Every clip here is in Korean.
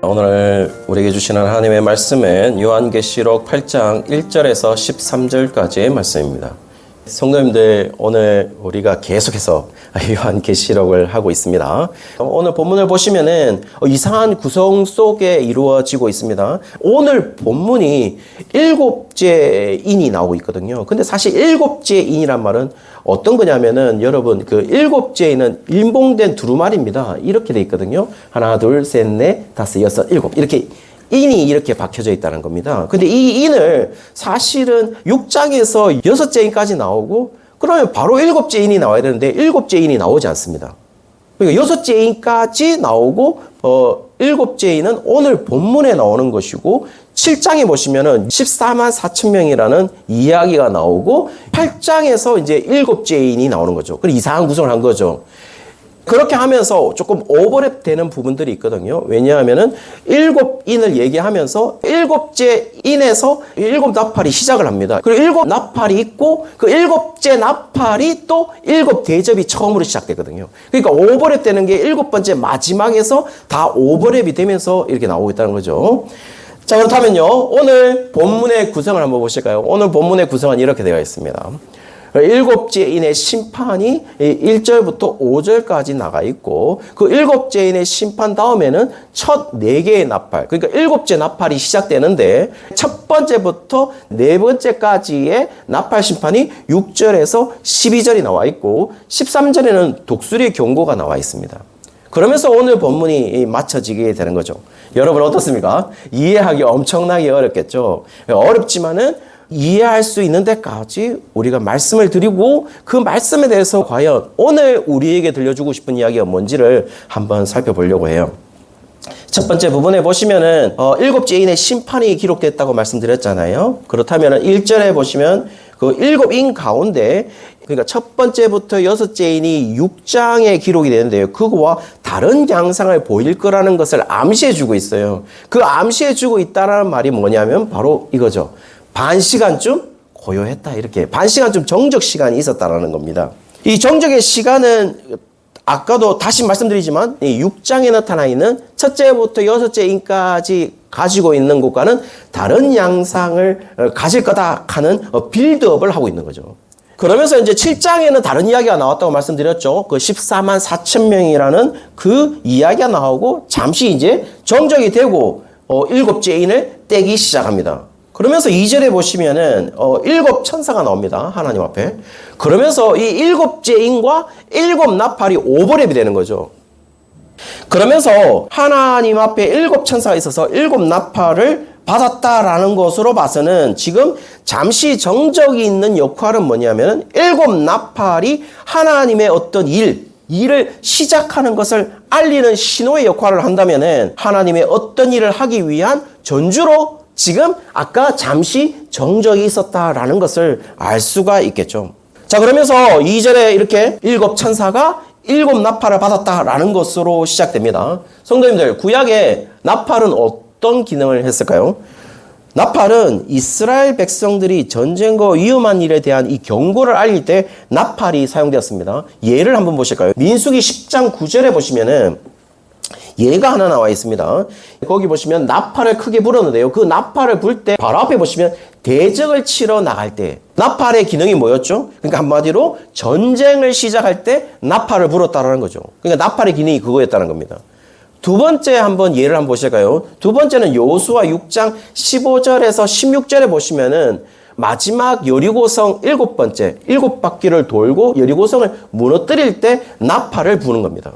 오늘 우리에게 주시는 하나님의 말씀은 요한계시록 8장 1절에서 13절까지의 말씀입니다. 성도님들, 오늘 우리가 계속해서 요한계시록을 하고 있습니다. 오늘 본문을 보시면은 이상한 구성 속에 이루어지고 있습니다. 오늘 본문이 7째 인이 나오고 있거든요. 근데 사실 7째 인이란 말은 어떤 거냐면은 여러분 그 7째는 일봉된 두루마리입니다. 이렇게 돼 있거든요. 하나, 둘, 셋, 넷, 다섯, 여섯, 일곱 이렇게 인이 이렇게 박혀져 있다는 겁니다. 근데 이 인을 사실은 6장에서 6째 인까지 나오고 그러면 바로 7째 인이 나와야 되는데 7째 인이 나오지 않습니다. 그러니까 6째 인까지 나오고 7째 인은 오늘 본문에 나오는 것이고 7장에 보시면은 14만 4천 명이라는 이야기가 나오고 8장에서 이제 7째 인이 나오는 거죠. 그리고 이상한 구성을 한 거죠. 그렇게 하면서 조금 오버랩 되는 부분들이 있거든요. 왜냐하면은 7인을 얘기하면서 7째 인에서 7나팔이 시작을 합니다. 그리고 7나팔이 있고 그 7째 나팔이 또 7대접이 처음으로 시작되거든요. 그러니까 오버랩 되는 게 7번째 마지막에서 다 오버랩이 되면서 이렇게 나오고 있다는 거죠. 자, 그렇다면요. 오늘 본문의 구성을 한번 보실까요? 오늘 본문의 구성은 이렇게 되어 있습니다. 7째 인의 심판이 1절부터 5절까지 나가 있고 그 7째 인의 심판 다음에는 첫 4개의 나팔, 그러니까 7째 나팔이 시작되는데 첫 번째부터 4번째까지의 나팔 심판이 6절에서 12절이 나와 있고 13절에는 독수리의 경고가 나와 있습니다. 그러면서 오늘 본문이 맞춰지게 되는 거죠. 여러분 어떻습니까? 이해하기 엄청나게 어렵겠죠. 어렵지만은 이해할 수 있는 데까지 우리가 말씀을 드리고 그 말씀에 대해서 과연 오늘 우리에게 들려주고 싶은 이야기가 뭔지를 한번 살펴보려고 해요. 첫 번째 부분에 보시면은 7째 인의 심판이 기록됐다고 말씀드렸잖아요. 그렇다면 1절에 보시면 그 7인 가운데 그러니까 첫 번째부터 6째 인이 6장에 기록이 되는데요. 그거와 다른 양상을 보일 거라는 것을 암시해주고 있어요. 그 암시해주고 있다는 말이 뭐냐면 바로 이거죠. 반 시간쯤 고요했다. 이렇게 반 시간쯤 정적 시간이 있었다라는 겁니다. 이 정적의 시간은 아까도 다시 말씀드리지만 이 6장에 나타나 있는 첫째부터 6째 인까지 가지고 있는 것과는 다른 양상을 가질 거다 하는 빌드업을 하고 있는 거죠. 그러면서 이제 7장에는 다른 이야기가 나왔다고 말씀드렸죠. 그 14만 4천 명이라는 그 이야기가 나오고 잠시 이제 정적이 되고 7째 인을 떼기 시작합니다. 그러면서 2절에 보시면은 7 천사가 나옵니다. 하나님 앞에. 그러면서 이 7째 인과 7 나팔이 오버랩이 되는 거죠. 그러면서 하나님 앞에 7 천사가 있어서 7 나팔을 받았다라는 것으로 봐서는 지금 잠시 정적이 있는 역할은 뭐냐면 7 나팔이 하나님의 어떤 일을 시작하는 것을 알리는 신호의 역할을 한다면은 하나님의 어떤 일을 하기 위한 전주로 지금 아까 잠시 정적이 있었다라는 것을 알 수가 있겠죠. 자, 그러면서 2절에 이렇게 7 천사가 7 나팔을 받았다라는 것으로 시작됩니다. 성도님들, 구약의 나팔은 어떤 기능을 했을까요? 나팔은 이스라엘 백성들이 전쟁과 위험한 일에 대한 이 경고를 알릴 때 나팔이 사용되었습니다. 예를 한번 보실까요? 민수기 10장 9절에 보시면은 예가 하나 나와 있습니다. 거기 보시면 나팔을 크게 불었는데요. 그 나팔을 불 때 바로 앞에 보시면 대적을 치러 나갈 때 나팔의 기능이 뭐였죠? 그러니까 한마디로 전쟁을 시작할 때 나팔을 불었다라는 거죠. 그러니까 나팔의 기능이 그거였다는 겁니다. 두 번째 한번 예를 한번 보실까요? 두 번째는 여호수아 6장 15절에서 16절에 보시면은 마지막 여리고성 7번째 7바퀴를 돌고 여리고성을 무너뜨릴 때 나팔을 부는 겁니다.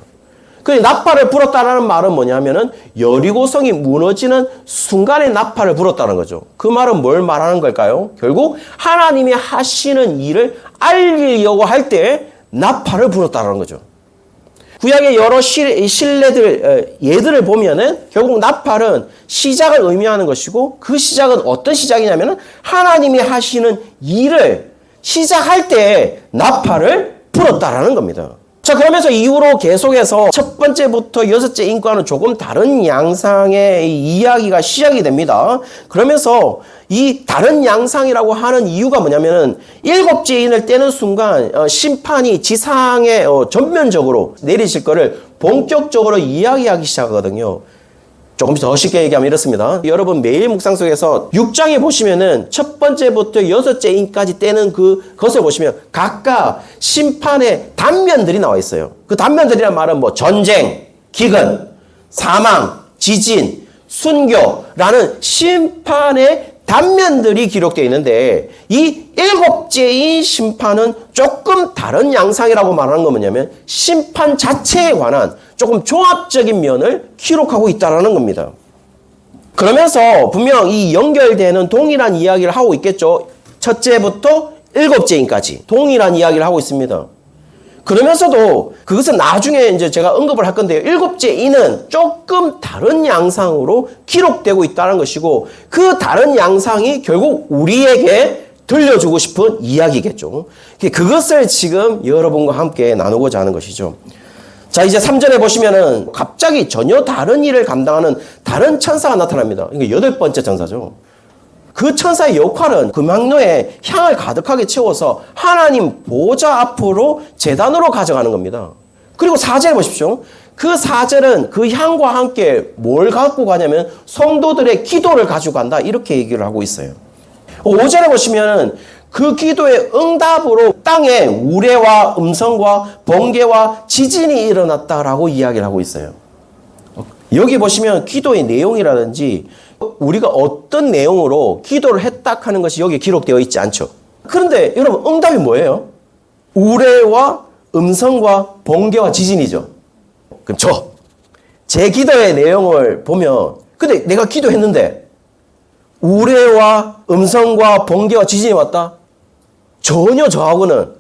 그 나팔을 불었다는 말은 뭐냐면은 여리고성이 무너지는 순간에 나팔을 불었다는 거죠. 그 말은 뭘 말하는 걸까요? 결국 하나님이 하시는 일을 알리려고 할 때 나팔을 불었다는 거죠. 구약의 여러 예들을 보면은 결국 나팔은 시작을 의미하는 것이고 그 시작은 어떤 시작이냐면은 하나님이 하시는 일을 시작할 때 나팔을 불었다라는 겁니다. 자, 그러면서 이후로 계속해서 첫 번째부터 6째 인과는 조금 다른 양상의 이야기가 시작이 됩니다. 그러면서 이 다른 양상이라고 하는 이유가 뭐냐면은 7째 인을 떼는 순간 심판이 지상에 전면적으로 내리실 거를 본격적으로 이야기하기 시작하거든요. 조금 더 쉽게 얘기하면 이렇습니다. 여러분 매일 묵상 속에서 6장에 보시면은 첫 번째부터 6째인까지 떼는 그것을 보시면 각각 심판의 단면들이 나와 있어요. 그 단면들이란 말은 뭐 전쟁, 기근, 사망, 지진, 순교라는 심판의 단면들이 기록되어 있는데 이 7째의 심판은 조금 다른 양상이라고 말하는 건 뭐냐면 심판 자체에 관한 조금 종합적인 면을 기록하고 있다는 겁니다. 그러면서 분명 이 연결되는 동일한 이야기를 하고 있겠죠. 첫째부터 7째인까지 동일한 이야기를 하고 있습니다. 그러면서도 그것은 나중에 이제 제가 언급을 할 건데요. 7째 이는 조금 다른 양상으로 기록되고 있다는 것이고 그 다른 양상이 결국 우리에게 들려주고 싶은 이야기겠죠. 그것을 지금 여러분과 함께 나누고자 하는 것이죠. 자, 이제 3절에 보시면은 갑자기 전혀 다른 일을 감당하는 다른 천사가 나타납니다. 이게 8번째 천사죠. 그 천사의 역할은 금향로에 향을 가득하게 채워서 하나님 보좌 앞으로 제단으로 가져가는 겁니다. 그리고 4절에 보십시오. 그 4절은 그 향과 함께 뭘 갖고 가냐면 성도들의 기도를 가지고 간다. 이렇게 얘기를 하고 있어요. 5절에 보시면은 그 기도의 응답으로 땅에 우레와 음성과 번개와 지진이 일어났다라고 이야기를 하고 있어요. 여기 보시면 기도의 내용이라든지 우리가 어떤 내용으로 기도를 했다 하는 것이 여기 기록되어 있지 않죠. 그런데 여러분 응답이 뭐예요? 우레와 음성과 번개와 지진이죠. 그럼 제 기도의 내용을 보면 근데 내가 기도했는데 우레와 음성과 번개와 지진이 왔다? 전혀 저하고는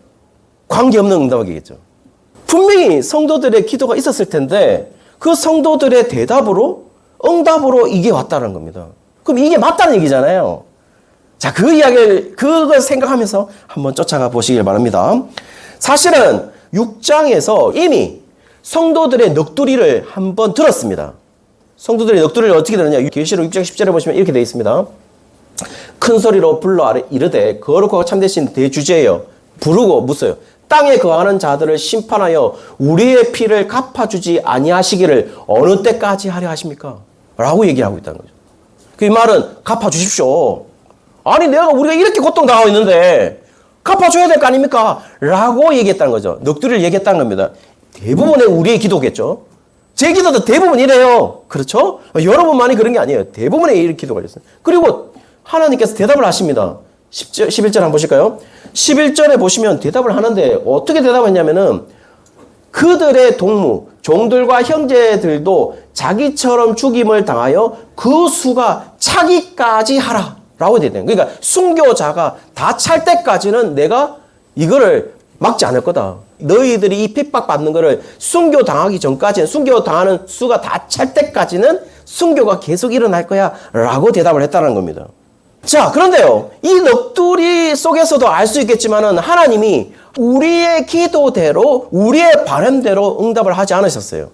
관계없는 응답이겠죠. 분명히 성도들의 기도가 있었을 텐데 그 성도들의 대답으로 응답으로 이게 왔다는 겁니다. 그럼 이게 맞다는 얘기잖아요. 자, 그 이야기를 그걸 생각하면서 한번 쫓아가 보시길 바랍니다. 사실은 6장에서 이미 성도들의 넋두리를 한번 들었습니다. 성도들의 넋두리를 어떻게 들었냐? 계시록 6장 10절에 보시면 이렇게 되어 있습니다. 큰 소리로 불러 이르되 거룩하고 참되신 대주제여 부르고 묻어요. 땅에 거하는 자들을 심판하여 우리의 피를 갚아주지 아니하시기를 어느 때까지 하려 하십니까? 라고 얘기하고 있다는 거죠. 그 말은 갚아주십시오. 아니 우리가 이렇게 고통당하고 있는데 갚아줘야 될 거 아닙니까? 라고 얘기했다는 거죠. 넋두리를 얘기했다는 겁니다. 대부분의 우리의 기도겠죠. 제 기도도 대부분 이래요. 그렇죠? 여러분만이 그런 게 아니에요. 대부분의 이 기도가 있어요. 그리고 하나님께서 대답을 하십니다. 11절 한번 보실까요? 11절에 보시면 대답을 하는데 어떻게 대답했냐면은 그들의 동무, 종들과 형제들도 자기처럼 죽임을 당하여 그 수가 차기까지 하라. 라고 되어 있대요. 그러니까 순교자가 다 찰 때까지는 내가 이거를 막지 않을 거다. 너희들이 이 핍박받는 거를 순교 당하기 전까지는 순교 당하는 수가 다 찰 때까지는 순교가 계속 일어날 거야. 라고 대답을 했다는 겁니다. 자, 그런데요. 이 넋두리 속에서도 알 수 있겠지만은 하나님이 우리의 기도대로 우리의 바람대로 응답을 하지 않으셨어요.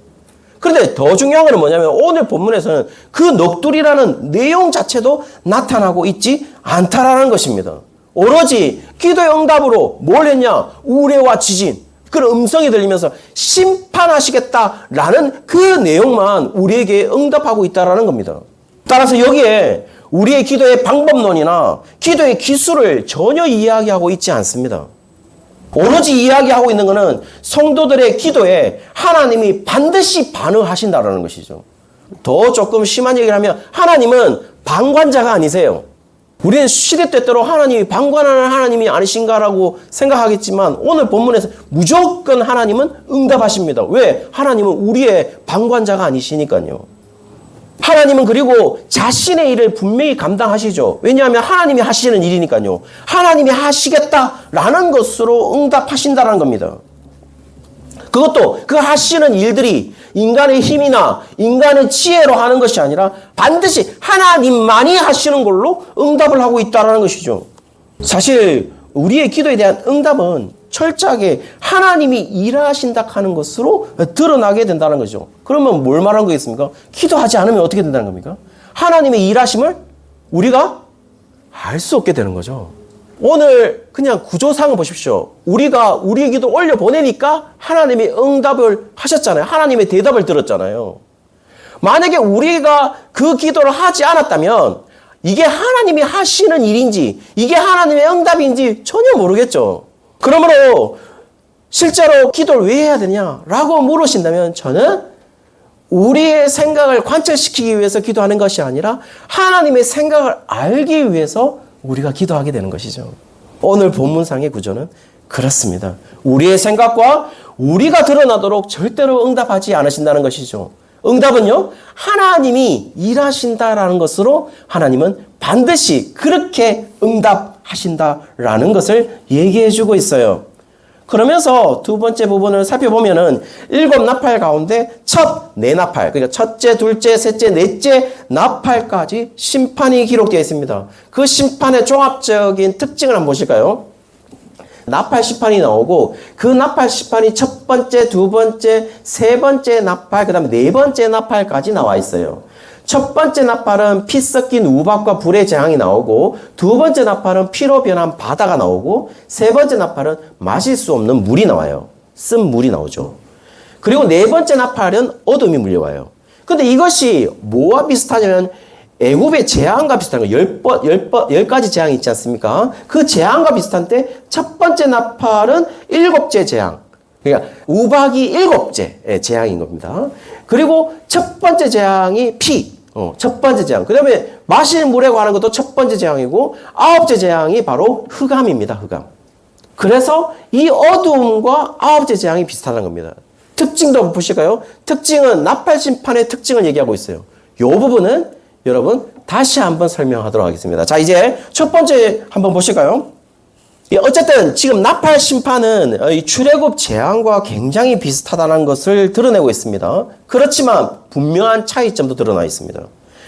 그런데 더 중요한 건 뭐냐면 오늘 본문에서는 그 넋두리라는 내용 자체도 나타나고 있지 않다라는 것입니다. 오로지 기도의 응답으로 뭘 했냐? 우레와 지진. 그런 음성이 들리면서 심판하시겠다라는 그 내용만 우리에게 응답하고 있다라는 겁니다. 따라서 여기에 우리의 기도의 방법론이나 기도의 기술을 전혀 이야기하고 있지 않습니다. 오로지 이야기하고 있는 것은 성도들의 기도에 하나님이 반드시 반응하신다는 것이죠. 더 조금 심한 얘기를 하면 하나님은 방관자가 아니세요. 우리는 시대때때로 하나님이 방관하는 하나님이 아니신가라고 생각하겠지만 오늘 본문에서 무조건 하나님은 응답하십니다. 왜? 하나님은 우리의 방관자가 아니시니까요. 하나님은 그리고 자신의 일을 분명히 감당하시죠. 왜냐하면 하나님이 하시는 일이니까요. 하나님이 하시겠다라는 것으로 응답하신다는 겁니다. 그것도 그 하시는 일들이 인간의 힘이나 인간의 지혜로 하는 것이 아니라 반드시 하나님만이 하시는 걸로 응답을 하고 있다는 것이죠. 사실 우리의 기도에 대한 응답은 철저하게 하나님이 일하신다 하는 것으로 드러나게 된다는 거죠. 그러면 뭘 말하는 거겠습니까? 기도하지 않으면 어떻게 된다는 겁니까? 하나님의 일하심을 우리가 알 수 없게 되는 거죠. 오늘 그냥 구조상을 보십시오. 우리가 우리의 기도 올려보내니까 하나님이 응답을 하셨잖아요. 하나님의 대답을 들었잖아요. 만약에 우리가 그 기도를 하지 않았다면 이게 하나님이 하시는 일인지 이게 하나님의 응답인지 전혀 모르겠죠. 그러므로 실제로 기도를 왜 해야 되냐라고 물으신다면 저는 우리의 생각을 관철시키기 위해서 기도하는 것이 아니라 하나님의 생각을 알기 위해서 우리가 기도하게 되는 것이죠. 오늘 본문상의 구조는 그렇습니다. 우리의 생각과 우리가 드러나도록 절대로 응답하지 않으신다는 것이죠. 응답은요, 하나님이 일하신다라는 것으로 하나님은 반드시 그렇게 응답하신다라는 것을 얘기해 주고 있어요. 그러면서 두 번째 부분을 살펴보면은 7나팔 가운데 첫 4나팔, 그러니까 첫째, 둘째, 셋째, 넷째 나팔까지 심판이 기록되어 있습니다. 그 심판의 종합적인 특징을 한번 보실까요? 나팔 심판이 나오고 그 나팔 심판이 첫 번째, 두 번째, 세 번째 나팔, 그 다음에 네 번째 나팔까지 나와 있어요. 첫 번째 나팔은 피 섞인 우박과 불의 재앙이 나오고 두 번째 나팔은 피로 변한 바다가 나오고 세 번째 나팔은 마실 수 없는 물이 나와요. 쓴 물이 나오죠. 그리고 네 번째 나팔은 어둠이 물려와요. 근데 이것이 뭐와 비슷하냐면 애굽의 재앙과 비슷한 거, 10가지 재앙이 있지 않습니까? 그 재앙과 비슷한데 첫 번째 나팔은 7째 재앙. 그러니까 우박이 7째 재앙인 겁니다. 그리고 첫 번째 재앙이 피. 첫 번째 재앙. 그 다음에 마실 물에 관한 것도 첫 번째 재앙이고 9째 재앙이 바로 흑암입니다. 흑암. 그래서 이 어두움과 9째 재앙이 비슷하다는 겁니다. 특징도 한번 보실까요? 특징은 나팔 심판의 특징을 얘기하고 있어요. 이 부분은 여러분 다시 한번 설명하도록 하겠습니다. 자, 이제 첫 번째 한번 보실까요? 어쨌든 지금 나팔 심판은 이 출애굽 재앙과 굉장히 비슷하다는 것을 드러내고 있습니다. 그렇지만 분명한 차이점도 드러나 있습니다.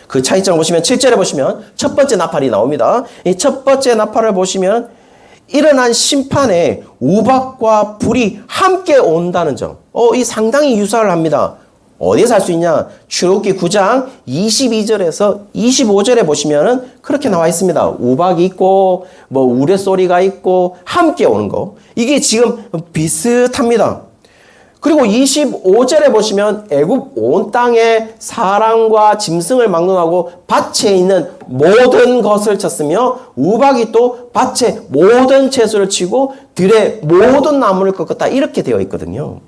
그 차이점을 보시면 7절에 보시면 첫 번째 나팔이 나옵니다. 이 첫 번째 나팔을 보시면 일어난 심판에 우박과 불이 함께 온다는 점. 이 상당히 유사를 합니다. 어디에서 할 수 있냐? 출애굽기 9장 22절에서 25절에 보시면은 그렇게 나와 있습니다. 우박이 있고 뭐 우레소리가 있고 함께 오는 거. 이게 지금 비슷합니다. 그리고 25절에 보시면 애굽 온 땅에 사람과 짐승을 막론하고 밭에 있는 모든 것을 쳤으며 우박이 또 밭에 모든 채소를 치고 들의 모든 나무를 꺾었다. 이렇게 되어 있거든요.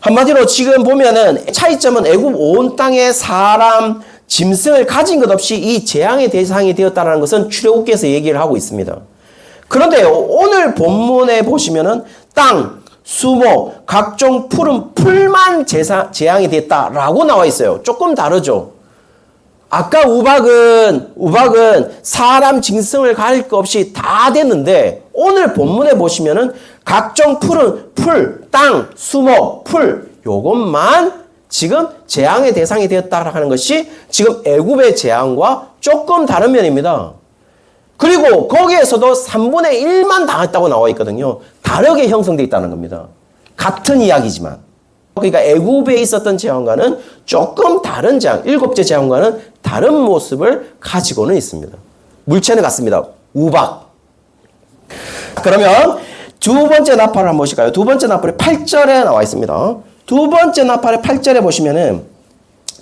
한마디로 지금 보면은 차이점은 애굽 온 땅에 사람, 짐승을 가진 것 없이 이 재앙의 대상이 되었다는 것은 출애굽기에서 얘기를 하고 있습니다. 그런데 오늘 본문에 보시면은 땅, 수목, 각종 푸른 풀만 재앙이 됐다라고 나와 있어요. 조금 다르죠. 아까 우박은 사람, 짐승을 가릴 것 없이 다 됐는데 오늘 본문에 보시면은 각종 푸른 풀, 땅, 수목, 풀 요것만 지금 재앙의 대상이 되었다 하는 것이 지금 애굽의 재앙과 조금 다른 면입니다. 그리고 거기에서도 3분의 1만 당했다고 나와 있거든요. 다르게 형성되어 있다는 겁니다. 같은 이야기지만. 그러니까 애굽에 있었던 재앙과는 조금 다른 재앙, 7째 재앙과는 다른 모습을 가지고는 있습니다. 물체는 같습니다. 우박. 그러면 두 번째 나팔을 한번 보실까요? 두 번째 나팔이 8절에 나와 있습니다. 두 번째 나팔의 8절에 보시면은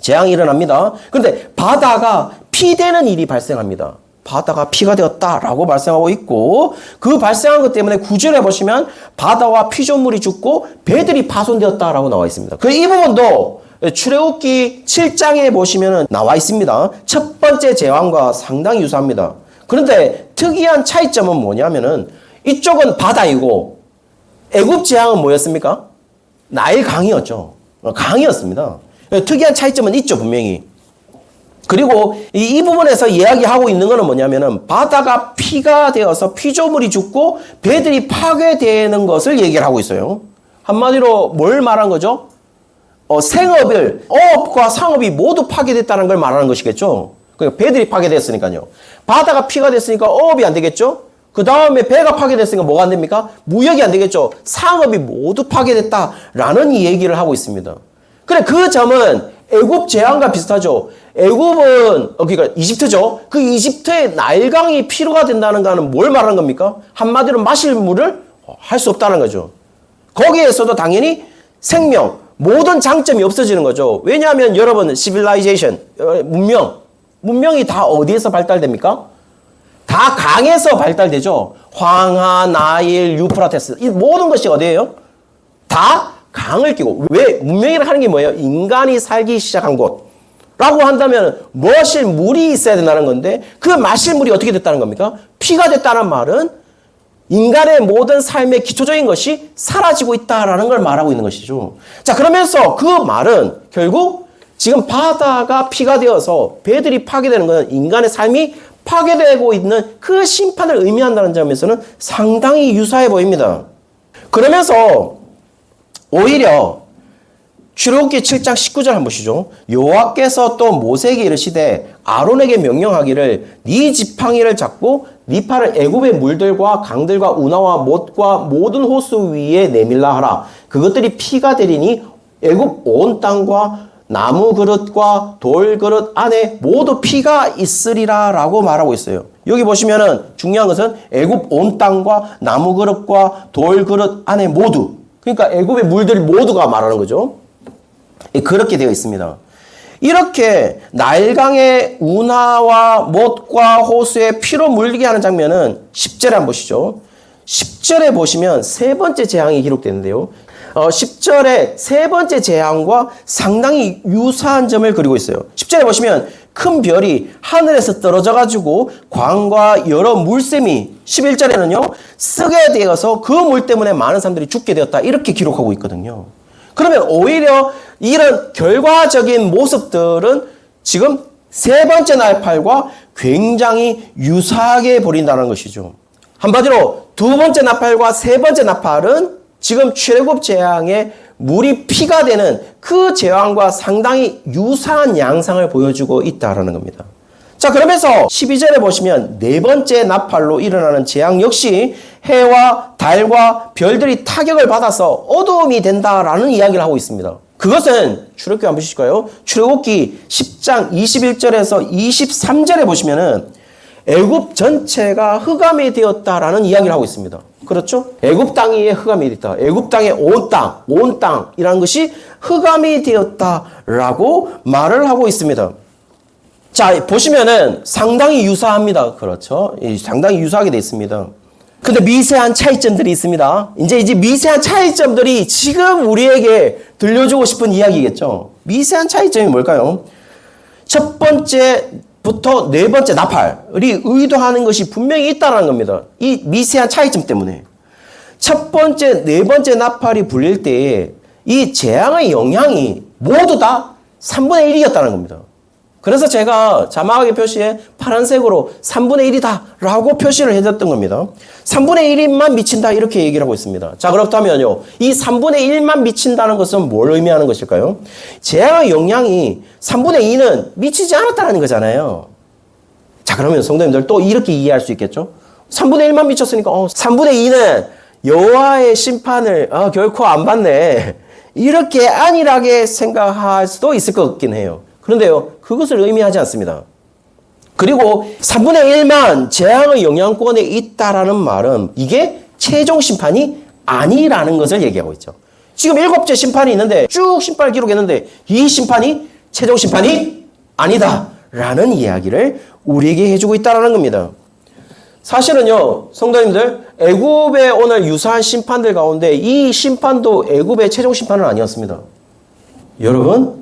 재앙이 일어납니다. 그런데 바다가 피되는 일이 발생합니다. 바다가 피가 되었다라고 발생하고 있고 그 발생한 것 때문에 9절에 보시면 바다와 피조물이 죽고 배들이 파손되었다라고 나와 있습니다. 이 부분도 출애굽기 7장에 보시면 나와 있습니다. 첫 번째 재앙과 상당히 유사합니다. 그런데 특이한 차이점은 뭐냐면은 이쪽은 바다이고 애굽 재앙은 뭐였습니까? 나일 강이었죠. 강이었습니다. 특이한 차이점은 있죠, 분명히. 그리고 이 부분에서 이야기하고 있는 것은 뭐냐면은 바다가 피가 되어서 피조물이 죽고 배들이 파괴되는 것을 얘기를 하고 있어요. 한마디로 뭘 말한 거죠? 생업을, 어업과 상업이 모두 파괴됐다는 걸 말하는 것이겠죠. 그러니까 배들이 파괴됐으니까요. 바다가 피가 됐으니까 어업이 안 되겠죠? 그 다음에 배가 파괴됐으니까 뭐가 안 됩니까? 무역이 안 되겠죠. 상업이 모두 파괴됐다라는 이 얘기를 하고 있습니다. 그래, 그 점은 애굽 재앙과 비슷하죠. 애굽은 그러니까 이집트죠. 그 이집트의 나일강이 필요가 된다는 거는 뭘 말하는 겁니까? 한마디로 마실 물을 할 수 없다는 거죠. 거기에서도 당연히 생명, 모든 장점이 없어지는 거죠. 왜냐하면 여러분, civilization, 문명이 다 어디에서 발달됩니까? 다 강에서 발달되죠. 황하, 나일, 유프라테스, 이 모든 것이 어디예요? 다 강을 끼고. 왜? 문명이라고 하는 게 뭐예요? 인간이 살기 시작한 곳 라고 한다면 마실 물이 있어야 된다는 건데, 그 마실 물이 어떻게 됐다는 겁니까? 피가 됐다는 말은 인간의 모든 삶의 기초적인 것이 사라지고 있다라는 걸 말하고 있는 것이죠. 자, 그러면서 그 말은 결국 지금 바다가 피가 되어서 배들이 파괴되는 것은 인간의 삶이 파괴되고 있는 그 심판을 의미한다는 점에서는 상당히 유사해 보입니다. 그러면서 오히려 출애굽기 7장 19절 한번 보시죠. 여호와께서 또 모세에게 이르시되 아론에게 명령하기를 네 지팡이를 잡고 네 팔을 애굽의 물들과 강들과 운하와 못과 모든 호수 위에 내밀라 하라. 그것들이 피가 되리니 애굽 온 땅과 나무 그릇과 돌 그릇 안에 모두 피가 있으리라 라고 말하고 있어요. 여기 보시면은 중요한 것은 애굽 온 땅과 나무 그릇과 돌 그릇 안에 모두, 그러니까 애굽의 물들 모두가 말하는 거죠. 그렇게 되어 있습니다. 이렇게 나일강의 운하와 못과 호수에 피로 물리게 하는 장면은 10절에 한번 보시죠. 10절에 보시면 세 번째 재앙이 기록되는데요. 10절에 세 번째 재앙과 상당히 유사한 점을 그리고 있어요. 10절에 보시면 큰 별이 하늘에서 떨어져 가지고 광과 여러 물샘이 11절에는요 쓰게 되어서 그 물 때문에 많은 사람들이 죽게 되었다, 이렇게 기록하고 있거든요. 그러면 오히려 이런 결과적인 모습들은 지금 세 번째 나팔과 굉장히 유사하게 보인다는 것이죠. 한마디로 두 번째 나팔과 세 번째 나팔은 지금 출애굽 재앙의 물이 피가 되는 그 재앙과 상당히 유사한 양상을 보여주고 있다는 겁니다. 자, 그러면서 12절에 보시면 네 번째 나팔로 일어나는 재앙 역시 해와 달과 별들이 타격을 받아서 어두움이 된다라는 이야기를 하고 있습니다. 그것은 출애굽기 한번 보실까요? 출애굽기 10장 21절에서 23절에 보시면은 애굽 전체가 흑암이 되었다라는 이야기를 하고 있습니다. 그렇죠? 애굽 땅이 흑암이 되었다. 애굽 땅의 온 땅이라는 것이 흑암이 되었다라고 말을 하고 있습니다. 자, 보시면은 상당히 유사합니다. 그렇죠? 상당히 유사하게 되어 있습니다. 근데 미세한 차이점들이 있습니다. 이제 미세한 차이점들이 지금 우리에게 들려주고 싶은 이야기겠죠. 미세한 차이점이 뭘까요? 첫 번째부터 네 번째 나팔이 의도하는 것이 분명히 있다는 겁니다. 이 미세한 차이점 때문에. 첫 번째, 네 번째 나팔이 불릴 때에 이 재앙의 영향이 모두 다 3분의 1이었다는 겁니다. 그래서 제가 자막의 표시에 파란색으로 3분의 1이다 라고 표시를 해줬던 겁니다. 3분의 1만 미친다, 이렇게 얘기를 하고 있습니다. 자, 그렇다면요, 이 3분의 1만 미친다는 것은 뭘 의미하는 것일까요? 재앙의 영향이 3분의 2는 미치지 않았다는 거잖아요. 자, 그러면 성도님들 또 이렇게 이해할 수 있겠죠? 3분의 1만 미쳤으니까 3분의 2는 여호와의 심판을 결코 안 받네, 이렇게 안일하게 생각할 수도 있을 것 같긴 해요. 그런데요, 그것을 의미하지 않습니다. 그리고 3분의 1만 재앙의 영향권에 있다라는 말은 이게 최종 심판이 아니라는 것을 얘기하고 있죠. 지금 7째 심판이 있는데 쭉 심판을 기록했는데 이 심판이 최종 심판이 아니다라는 이야기를 우리에게 해주고 있다라는 겁니다. 사실은요, 성도님들, 애굽의 오늘 유사한 심판들 가운데 이 심판도 애굽의 최종 심판은 아니었습니다. 여러분,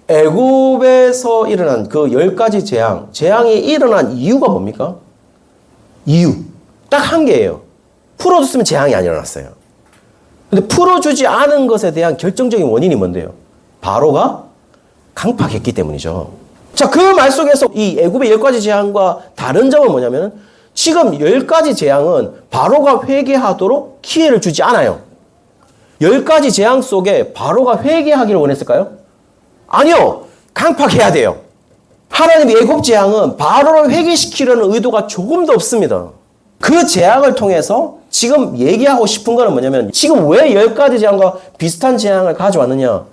애굽에서 일어난 그 10가지 재앙이 일어난 이유가 뭡니까? 이유 딱 한 개예요. 풀어줬으면 재앙이 안 일어났어요. 근데 풀어주지 않은 것에 대한 결정적인 원인이 뭔데요? 바로가 강팍했기 때문이죠. 자, 그 말 속에서 이 애굽의 10가지 재앙과 다른 점은 뭐냐면 지금 10가지 재앙은 바로가 회개하도록 기회를 주지 않아요. 10가지 재앙 속에 바로가 회개하기를 원했을까요? 아니요. 강팍해야 돼요. 하나님의 애굽 재앙은 바로를 회개시키려는 의도가 조금도 없습니다. 그 재앙을 통해서 지금 얘기하고 싶은 거는 뭐냐면 지금 왜 10가지 재앙과 비슷한 재앙을 가져왔느냐?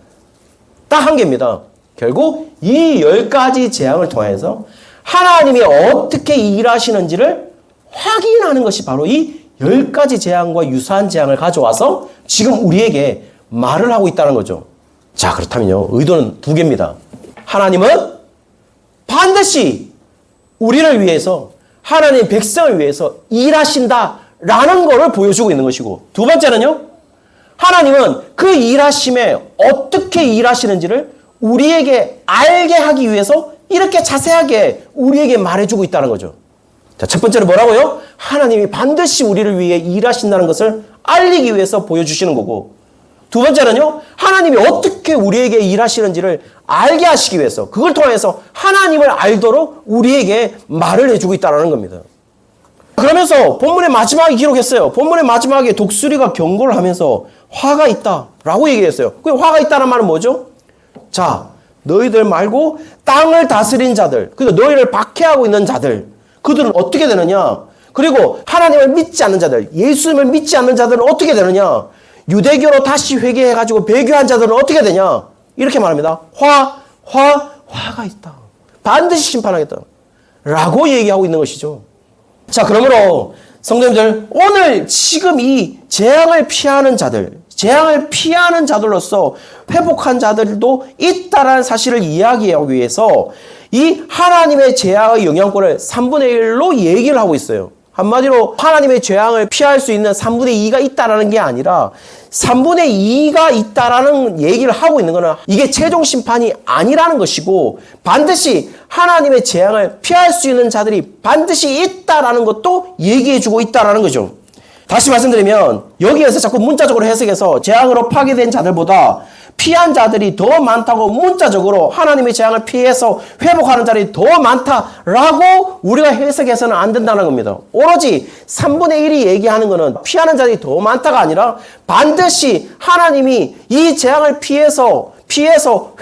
딱 한 개입니다. 결국 이 10가지 재앙을 통해서 하나님이 어떻게 일하시는지를 확인하는 것이 바로 이 10가지 재앙과 유사한 재앙을 가져와서 지금 우리에게 말을 하고 있다는 거죠. 자, 그렇다면요. 의도는 두 개입니다. 하나님은 반드시 우리를 위해서, 하나님 백성을 위해서 일하신다라는 것을 보여주고 있는 것이고, 두 번째는요. 하나님은 그 일하심에 어떻게 일하시는지를 우리에게 알게 하기 위해서 이렇게 자세하게 우리에게 말해주고 있다는 거죠. 자, 첫 번째는 뭐라고요? 하나님이 반드시 우리를 위해 일하신다는 것을 알리기 위해서 보여주시는 거고, 두 번째는요, 하나님이 어떻게 우리에게 일하시는지를 알게 하시기 위해서, 그걸 통해서 하나님을 알도록 우리에게 말을 해주고 있다는 겁니다. 그러면서 본문의 마지막에 기록했어요. 본문의 마지막에 독수리가 경고를 하면서 화가 있다라고 얘기했어요. 그 화가 있다는 말은 뭐죠? 자, 너희들 말고 땅을 다스린 자들, 그리고 너희를 박해하고 있는 자들, 그들은 어떻게 되느냐? 그리고 하나님을 믿지 않는 자들, 예수님을 믿지 않는 자들은 어떻게 되느냐? 유대교로 다시 회개해가지고 배교한 자들은 어떻게 되냐? 이렇게 말합니다. 화가 있다. 반드시 심판하겠다. 라고 얘기하고 있는 것이죠. 자, 그러므로 성도님들, 오늘 지금 이 재앙을 피하는 자들, 재앙을 피하는 자들로서 회복한 자들도 있다라는 사실을 이야기하기 위해서 이 하나님의 재앙의 영향권을 3분의 1로 얘기를 하고 있어요. 한마디로 하나님의 재앙을 피할 수 있는 3분의 2가 있다라는 게 아니라 3분의 2가 있다라는 얘기를 하고 있는 거는 이게 최종 심판이 아니라는 것이고, 반드시 하나님의 재앙을 피할 수 있는 자들이 반드시 있다라는 것도 얘기해주고 있다라는 거죠. 다시 말씀드리면 여기에서 자꾸 문자적으로 해석해서 재앙으로 파괴된 자들보다 피한 자들이 더 많다고 문자적으로 하나님의 재앙을 피해서 회복하는 자들이 더 많다라고 우리가 해석해서는 안 된다는 겁니다. 오로지 3분의 1이 얘기하는 것은 피하는 자들이 더 많다가 아니라 반드시 하나님이 이 재앙을 피해서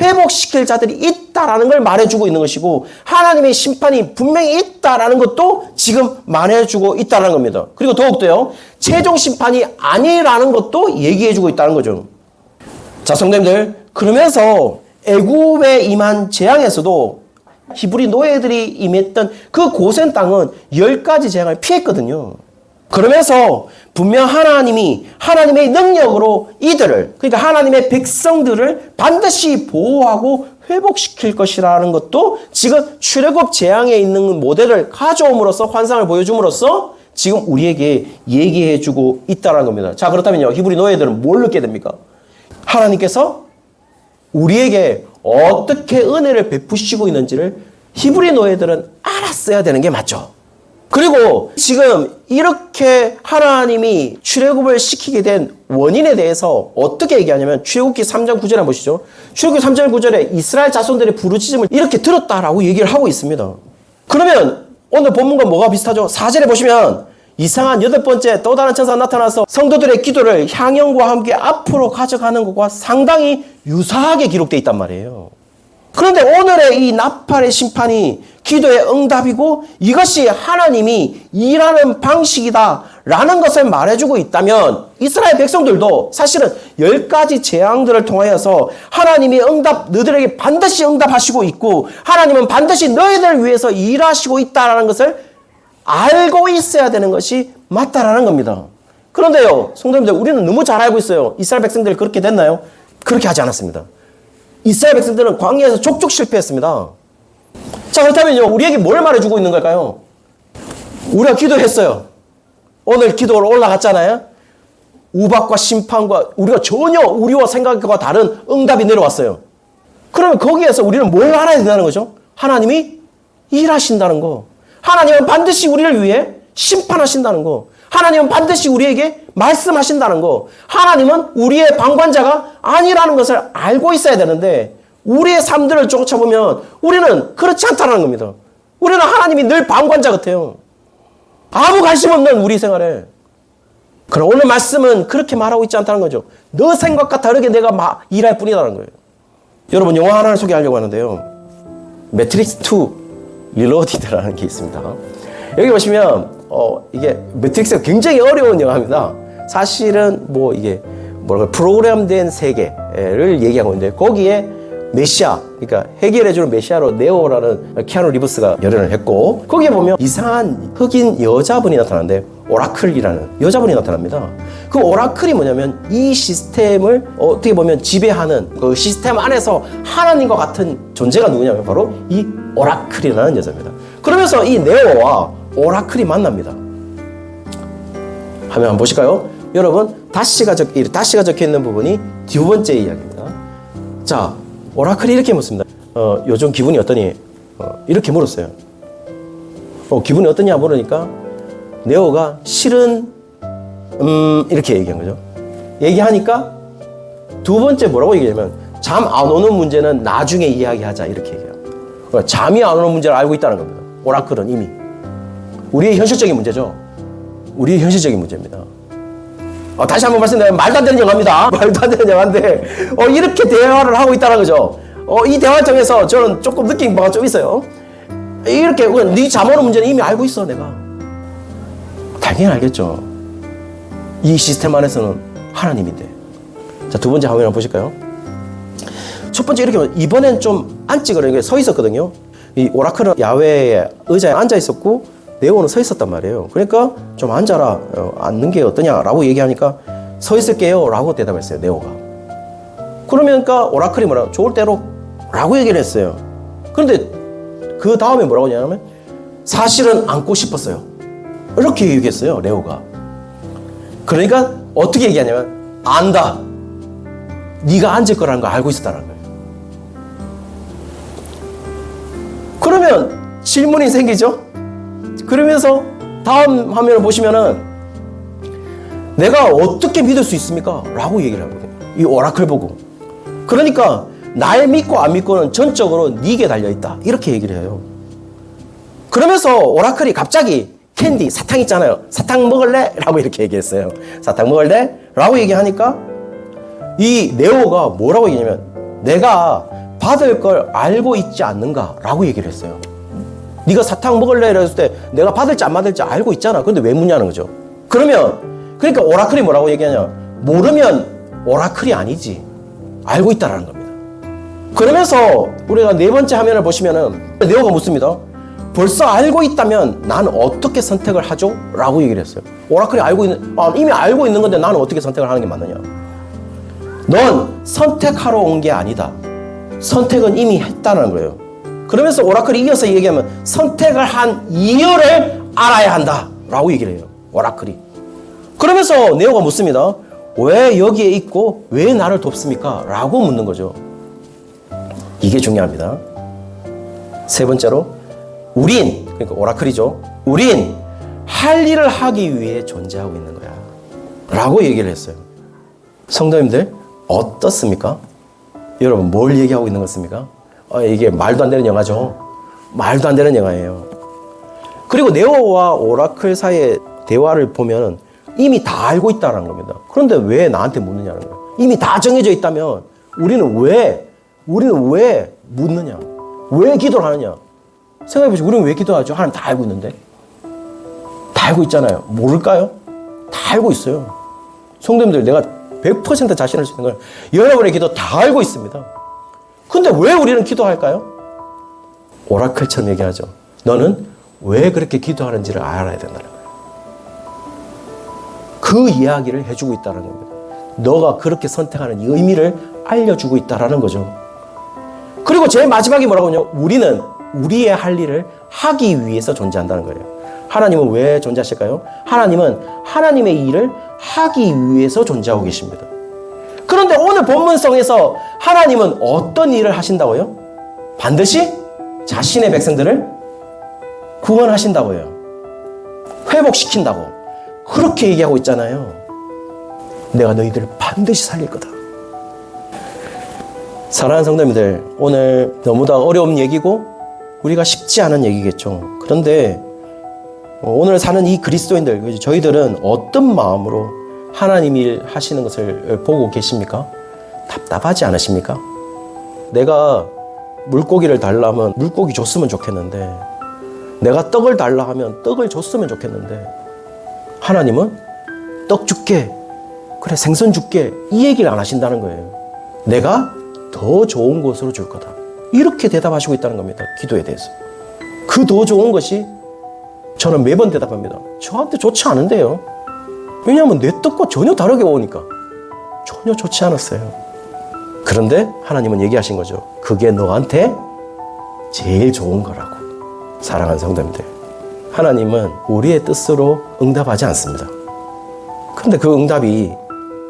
회복시킬 자들이 있다라는 걸 말해주고 있는 것이고, 하나님의 심판이 분명히 있다라는 것도 지금 말해주고 있다는 겁니다. 그리고 더욱더요, 최종 심판이 아니라는 것도 얘기해주고 있다는 거죠. 자, 성도님들, 그러면서 애굽에 임한 재앙에서도 히브리 노예들이 임했던 그 고센 땅은 10가지 재앙을 피했거든요. 그러면서 분명 하나님이 하나님의 능력으로 이들을, 그러니까 하나님의 백성들을 반드시 보호하고 회복시킬 것이라는 것도 지금 출애굽 재앙에 있는 모델을 가져옴으로써, 환상을 보여줌으로써 지금 우리에게 얘기해주고 있다는 겁니다. 자, 그렇다면요, 히브리 노예들은 뭘 느끼게 됩니까? 하나님께서 우리에게 어떻게 은혜를 베푸시고 있는지를 히브리 노예들은 알았어야 되는 게 맞죠. 그리고 지금 이렇게 하나님이 출애굽을 시키게 된 원인에 대해서 어떻게 얘기하냐면, 출애굽기 3장 9절에 한번 보시죠. 출애굽기 3장 9절에 이스라엘 자손들의 부르짖음을 이렇게 들었다라고 얘기를 하고 있습니다. 그러면 오늘 본문과 뭐가 비슷하죠? 4절에 보시면 이상한 8번째 또 다른 천사가 나타나서 성도들의 기도를 향연과 함께 앞으로 가져가는 것과 상당히 유사하게 기록되어 있단 말이에요. 그런데 오늘의 이 나팔의 심판이 기도의 응답이고 이것이 하나님이 일하는 방식이다라는 것을 말해주고 있다면, 이스라엘 백성들도 사실은 10가지 재앙들을 통하여서 하나님이 너희들에게 반드시 응답하시고 있고, 하나님은 반드시 너희들을 위해서 일하시고 있다라는 것을 알고 있어야 되는 것이 맞다라는 겁니다. 그런데요, 성도님들, 우리는 너무 잘 알고 있어요. 이스라엘 백성들이 그렇게 됐나요? 그렇게 하지 않았습니다. 이스라엘 백성들은 광야에서 족족 실패했습니다. 자, 그렇다면요, 우리에게 뭘 말해주고 있는 걸까요? 우리가 기도했어요. 오늘 기도로 올라갔잖아요. 우박과 심판과 우리가 전혀 우리와 생각과 다른 응답이 내려왔어요. 그러면 거기에서 우리는 뭘 알아야 된다는 거죠? 하나님이 일하신다는 거. 하나님은 반드시 우리를 위해 심판하신다는 거. 하나님은 반드시 우리에게 말씀하신다는 거. 하나님은 우리의 방관자가 아니라는 것을 알고 있어야 되는데, 우리의 삶들을 쫓아보면 우리는 그렇지 않다는 겁니다. 우리는 하나님이 늘 방관자 같아요. 아무 관심 없는 우리 생활에. 그럼 오늘 말씀은 그렇게 말하고 있지 않다는 거죠. 너 생각과 다르게 내가 일할 뿐이라는 거예요. 여러분, 영화 하나를 소개하려고 하는데요. 매트릭스 2 리로디드라는 게 있습니다. 여기 보시면 이게 매트릭스가 굉장히 어려운 영화입니다. 사실은 이게 프로그램된 세계를 얘기하고 있는데, 거기에 메시아, 그러니까 해결해주는 메시아로 네오라는 키아누 리브스가 열연을 했고, 거기에 보면 이상한 흑인 여자분이 나타나는데 오라클이라는 여자분이 나타납니다. 그 오라클이 뭐냐면 이 시스템을 어떻게 보면 지배하는 그 시스템 안에서 하나님과 같은 존재가 누구냐면 바로 이 오라클이라는 여자입니다. 그러면서 이 네오와 오라클이 만납니다. 화면 한번 보실까요? 여러분, 다시가 적혀 있는 부분이 두 번째 이야기입니다. 자, 오라클이 이렇게 묻습니다. 요즘 기분이 어떠니? 이렇게 물었어요. 기분이 어떠냐 물으니까 네오가 실은 이렇게 얘기한 거죠. 얘기하니까 두 번째 뭐라고 얘기하냐면 잠 안 오는 문제는 나중에 이야기하자 이렇게 얘기해요. 그러니까 잠이 안 오는 문제를 알고 있다는 겁니다. 오라클은 이미 우리의 현실적인 문제죠. 우리의 현실적인 문제입니다. 다시 한번 말씀드리면 말도 안 되는 영화입니다. 말도 안 되는 영화인데 이렇게 대화를 하고 있다는 거죠. 이 대화를 통해서 저는 조금 느낀 바가 좀 있어요. 이렇게 네 잠 오는 문제는 이미 알고 있어 내가. 당연히 알겠죠. 이 시스템 안에서는 하나님인데. 자, 두 번째 화면 한번 보실까요? 첫 번째 이렇게 이번엔 좀 앉지 그러니까 서 있었거든요. 이 오라클은 야외에 의자에 앉아 있었고 네오는 서 있었단 말이에요. 그러니까 좀 앉아라, 앉는 게 어떠냐라고 얘기하니까 서 있을게요 라고 대답했어요, 네오가. 그러니까 오라클이 뭐라고? 좋을 대로 라고 얘기를 했어요. 그런데 그 다음에 뭐라고 하냐면 사실은 앉고 싶었어요. 이렇게 얘기했어요, 네오가. 그러니까 어떻게 얘기하냐면 안다. 네가 앉을 거라는 걸 알고 있었다는 거예요. 그러면 질문이 생기죠? 그러면서 다음 화면을 보시면은 내가 어떻게 믿을 수 있습니까? 라고 얘기를 하거든요. 이 오라클 보고. 그러니까 날 믿고 안 믿고는 전적으로 네게 달려있다. 이렇게 얘기를 해요. 그러면서 오라클이 갑자기 캔디, 사탕 있잖아요. 사탕 먹을래? 라고 이렇게 얘기했어요. 사탕 먹을래? 라고 얘기하니까 이 네오가 뭐라고 얘기냐면 내가 받을 걸 알고 있지 않는가? 라고 얘기를 했어요. 네가 사탕 먹을래? 이랬을 때 내가 받을지 안 받을지 알고 있잖아. 근데 왜 묻냐는 거죠. 그러니까 오라클이 뭐라고 얘기하냐? 모르면 오라클이 아니지. 알고 있다라는 겁니다. 그러면서 우리가 네 번째 화면을 보시면은 네오가 묻습니다. 벌써 알고 있다면 나는 어떻게 선택을 하죠? 라고 얘기를 했어요. 오라클이 이미 알고 있는 건데 나는 어떻게 선택을 하는 게 맞느냐? 넌 선택하러 온 게 아니다. 선택은 이미 했다는 거예요. 그러면서 오라클이 이어서 얘기하면 선택을 한 이유를 알아야 한다 라고 얘기를 해요, 오라클이. 그러면서 네오가 묻습니다. 왜 여기에 있고 왜 나를 돕습니까? 라고 묻는 거죠. 이게 중요합니다. 세 번째로 우린, 그러니까 오라클이죠. 우린 할 일을 하기 위해 존재하고 있는 거야 라고 얘기를 했어요. 성도님들 어떻습니까? 여러분 뭘 얘기하고 있는 것입니까? 이게 말도 안 되는 영화죠. 말도 안 되는 영화예요. 그리고 네오와 오라클 사이의 대화를 보면 이미 다 알고 있다는 겁니다. 그런데 왜 나한테 묻느냐는 거예요. 이미 다 정해져 있다면 우리는 왜 묻느냐? 왜 기도를 하느냐? 생각해보시고 우리는 왜 기도하죠? 하나님 다 알고 있는데. 다 알고 있잖아요. 모를까요? 다 알고 있어요. 성도님들 내가 100% 자신할 수 있는 걸 여러분의 기도 다 알고 있습니다. 근데 왜 우리는 기도할까요? 오라클처럼 얘기하죠. 너는 왜 그렇게 기도하는지를 알아야 된다는 거예요. 그 이야기를 해주고 있다는 겁니다. 너가 그렇게 선택하는 이 의미를 알려주고 있다는 거죠. 그리고 제일 마지막에 뭐라고 하냐? 우리는 우리의 할 일을 하기 위해서 존재한다는 거예요. 하나님은 왜 존재하실까요? 하나님은 하나님의 일을 하기 위해서 존재하고 계십니다. 그런데 오늘 본문성에서 하나님은 어떤 일을 하신다고요? 반드시 자신의 백성들을 구원하신다고 해요. 회복시킨다고. 그렇게 얘기하고 있잖아요. 내가 너희들을 반드시 살릴 거다. 사랑하는 성도님들, 오늘 너무나 어려운 얘기고 우리가 쉽지 않은 얘기겠죠. 그런데 오늘 사는 이 그리스도인들, 저희들은 어떤 마음으로 하나님 일 하시는 것을 보고 계십니까? 답답하지 않으십니까? 내가 물고기를 달라 하면 물고기 줬으면 좋겠는데, 내가 떡을 달라 하면 떡을 줬으면 좋겠는데, 하나님은 떡 줄게, 그래 생선 줄게, 이 얘기를 안 하신다는 거예요. 내가 더 좋은 것으로 줄 거다. 이렇게 대답하시고 있다는 겁니다. 기도에 대해서. 그 더 좋은 것이 저는 매번 대답합니다. 저한테 좋지 않은데요. 왜냐하면 내 뜻과 전혀 다르게 오니까. 전혀 좋지 않았어요. 그런데 하나님은 얘기하신 거죠. 그게 너한테 제일 좋은 거라고. 사랑하는 성도님들, 하나님은 우리의 뜻으로 응답하지 않습니다. 그런데 그 응답이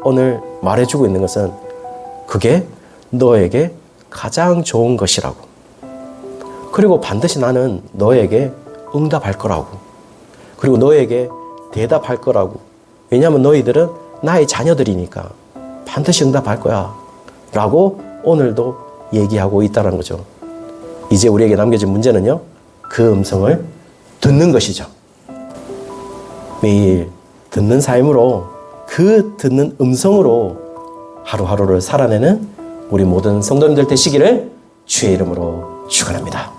오늘 말해주고 있는 것은 그게 너에게 가장 좋은 것이라고. 그리고 반드시 나는 너에게 응답할 거라고. 그리고 너에게 대답할 거라고. 왜냐하면 너희들은 나의 자녀들이니까 반드시 응답할 거야 라고 오늘도 얘기하고 있다는 거죠. 이제 우리에게 남겨진 문제는요, 그 음성을 듣는 것이죠. 매일 듣는 삶으로, 그 듣는 음성으로 하루하루를 살아내는 우리 모든 성도님들 되시기를 주의 이름으로 축원합니다.